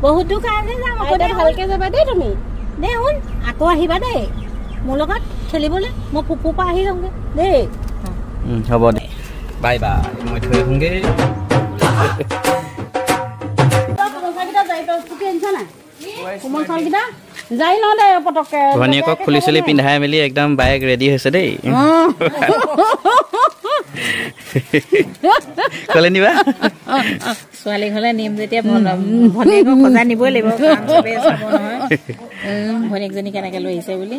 বহুত দূৰ কাৰণে যাম ভালকে যাবা দেই তুমি দেই শুন আকৌ আহিবা দেই মোৰ লগত খেলিবলৈ মই পুপুৰ পৰা আহি যাওঁগে দেই হ'ব দে বাই বাই মই থৈ আহোঁগে কোমল চাউলকেইটা যাই লওঁ দে পটককে ভনীয়েকক খুলি চুলি পিন্ধাই মেলি একদম বাইক ৰেডি হৈছে দেই কলে নিবা ছোৱালী ঘৰলে নিম যেতিয়া ভনীয়েকক সজাই নিবই লাগিব ভনীয়েকজনী কেনেকে লৈ আহিছে বুলি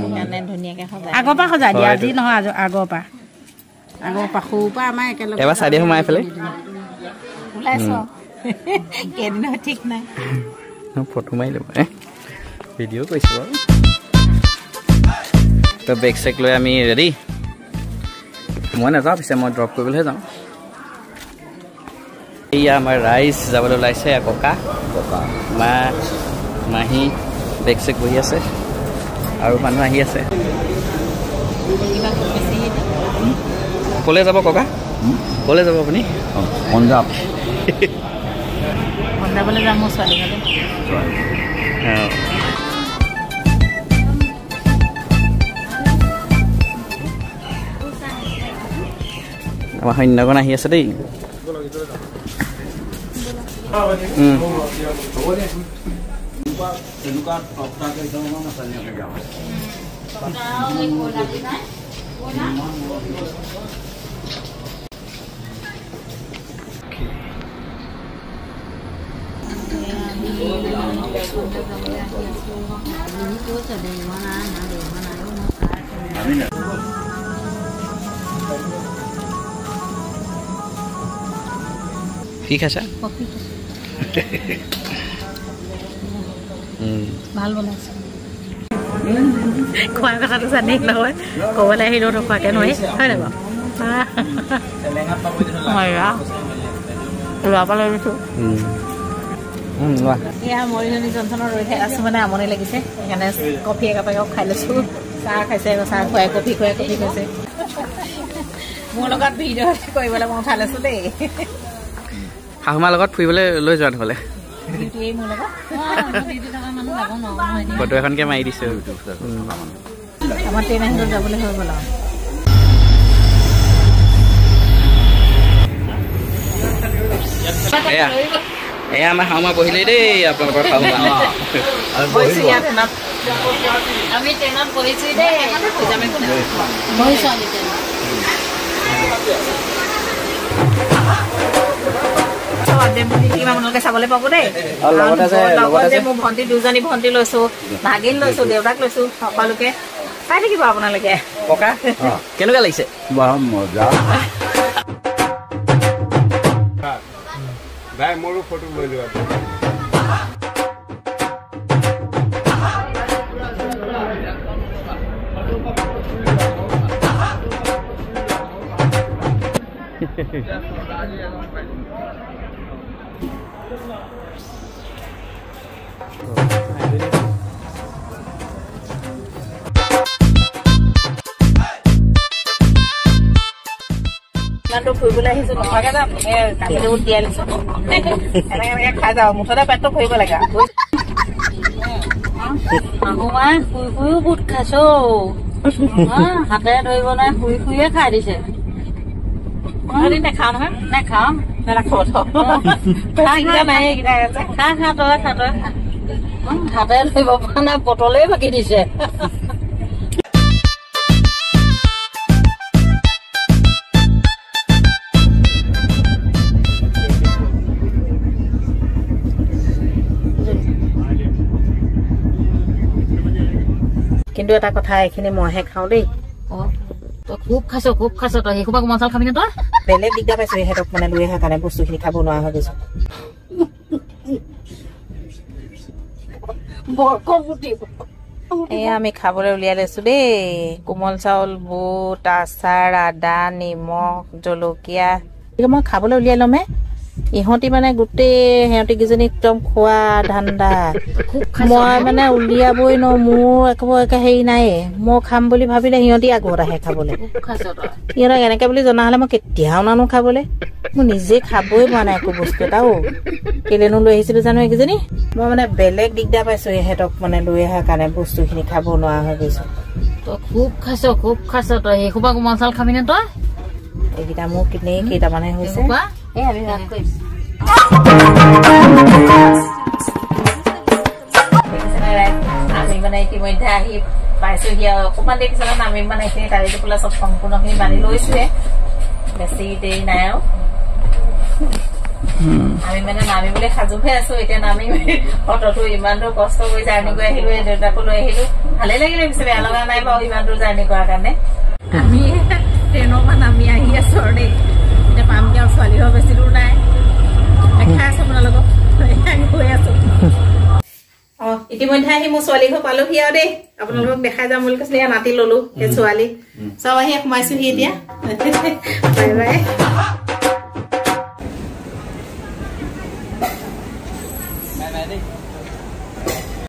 সেইকাৰণে ধুনীয়াকে সজাই আগৰ পৰা সজাই দিয়া আজি নহয় আগৰ পৰা সৰুৰ পৰা আমাৰ একেলগে এবাৰ চাইডে সোমাই পেলাই ওলাইছ কেইদিন ঠিক নাই ফটো মাৰি ল'ব ভিডিঅ' কৰিছোঁ বাৰু তো বেগ চেক লৈ আমি ৰেডি মই নাযাওঁ পিছে মই ড্ৰপ কৰিবলৈহে যাওঁ এয়া আমাৰ ৰাইজ যাবলৈ ওলাইছে ককা মা মাহী বেগ চেক বহি আছে আৰু মানুহ আহি আছে ক'লৈ যাব ককা ক'লৈ যাব আপুনি পঞ্জাৱ পঞ্জাৱলৈ যাম মোৰ ছোৱালী ঘৰলৈ আমাৰ সৈন্যগণ আহি আছে দেই কি খাইছা ভাল বনাইছে খোৱা কথাটো জানি নহয় ক'বলৈ আহিলেও নোখোৱাকৈ নোৱাৰি হয় নাই বাৰু ল'ৰা পৰা লৈ লৈছোঁ এয়া মৰিজনী জনচনৰ ৰৈ আছোঁ মানে আমনি লাগিছে সেইকাৰণে কফি একাপ খাই লৈছোঁ চাহ খাইছে চাহ খুৱাই কফি খাইছে মোৰ লগত ভিডিঅ' কৰিবলৈ মই উঠাই লৈছোঁ দেই শাহুমাৰ লগত ফুৰিবলৈ লৈ যোৱা নহ'লে ফটো এখনকে মাৰি দিছোঁ আমাৰ ট্ৰেইন আহিলে যাবলৈ হৈ গ'ল এয়া আমাৰ শাহুমা বহিলেই দেই আপোনালোকৰ শাহুমা আমি ট্ৰেইনত বহিছোঁ দেই কিমানলৈকে চাবলৈ পাব দেই লগতে মোৰ ভণ্টি দুজনী ভণ্টি লৈছো ভাগিন লৈছো দেউতাক লৈছো সকলোকে চাই থাকিব আপোনালোকে ককা কেনেকুৱা লাগিছে মজা মোৰো ফটো লৈ লোৱা ফুৰিবলৈ আহিছো নোখোৱাকে যাম কালিলৈ উঠিয়াই লৈছো এনেকে খাই যাওঁ মুঠতে পেটটো ফুৰিব লাগে শাহুমা শুই শুইও বুট খাইছো হাতেৰে ধৰিব নাই শুই শুইয়ে খাই দিছে নেখাও নহয় নেখাও হাতেৰে ধৰিব পৰা নাই বটলেই বাকি দিছে কিন্তু এটা কথা এইখিনি মইহে খাওঁ দেই তই খুব খাইছ তই সেইসোপা কোমল চাউল খাবি নে তই বেলেগ দিগদাৰ পাইছো ইহঁতক মানে লৈ অহাৰ কাৰণে বস্তুখিনি খাব নোৱাৰা হৈ গৈছো এয়া আমি খাবলৈ উলিয়াই লৈছো দেই কোমল চাউল বুট আচাৰ আদা নিমখ জলকীয়া মই খাবলৈ উলিয়াই ল'মে ইহঁতি মানে গোটেই সিহঁতি কেইজনী একদম খোৱা ধান্দা মই মানে উলিয়াবই ন মোৰ একেবাৰে হেৰি নাই মই খাম বুলি ভাবিলে সিহঁতি আগত আহে খাবলৈ সিহঁতক এনেকে বুলি জনা হলে মই কেতিয়াও নানো খাবলৈ মই নিজে খাবই পোৱা নাই একো বস্তু এটাও কেলেনো লৈ আহিছিলো জানো এইকেইজনী মই মানে বেলেগ দিগদাৰ পাইছো ইহঁতক মানে লৈ অহাৰ কাৰণে বস্তুখিনি খাব নোৱাৰা হৈ গৈছো তই খুব খাইছ তই সেইসোপা কোমল চাউল খাবি নে তই এইকেইটা মোৰ কিনেই কেইটামানহে হৈছে আমি মানে ইতিমধ্যে আহি পাইছোহি আৰু অকণমান দেখিছে আমি মানে এইখিনি গাড়ীটো বোলে চব সম্পূৰ্ণখিনি বান্ধি লৈছোৱে বেছি দেৰি নাই আৰু আমি মানে নামিবলৈ সাজু হৈ আছো এতিয়া নামি অটটো ইমান দূৰ কষ্ট কৰি জাৰ্ণি কৰি আহিলো দেউতাকো লৈ আহিলো ভালেই লাগিলে পিছে বেয়া লগা নাই বাৰু ইমান দূৰ জাৰ্ণি কৰাৰ কাৰণে আমি ট্ৰেইনৰ পৰা নামি আহি আছো আৰু দেই এতিয়া পামগে আৰু ছোৱালী হৈ বেছি দূৰ নাই দেখাই আছো আপোনালোকক গৈ আছো ইতিমধ্যে আহি মোৰ ছোৱালী ঘৰ পালোহি আৰু দেই আপোনালোকক দেখাই যাম বুলি কৈছিলে নাতি ললো সেই ছোৱালী চব আহি সোমাইছোহি এতিয়া বাই বাই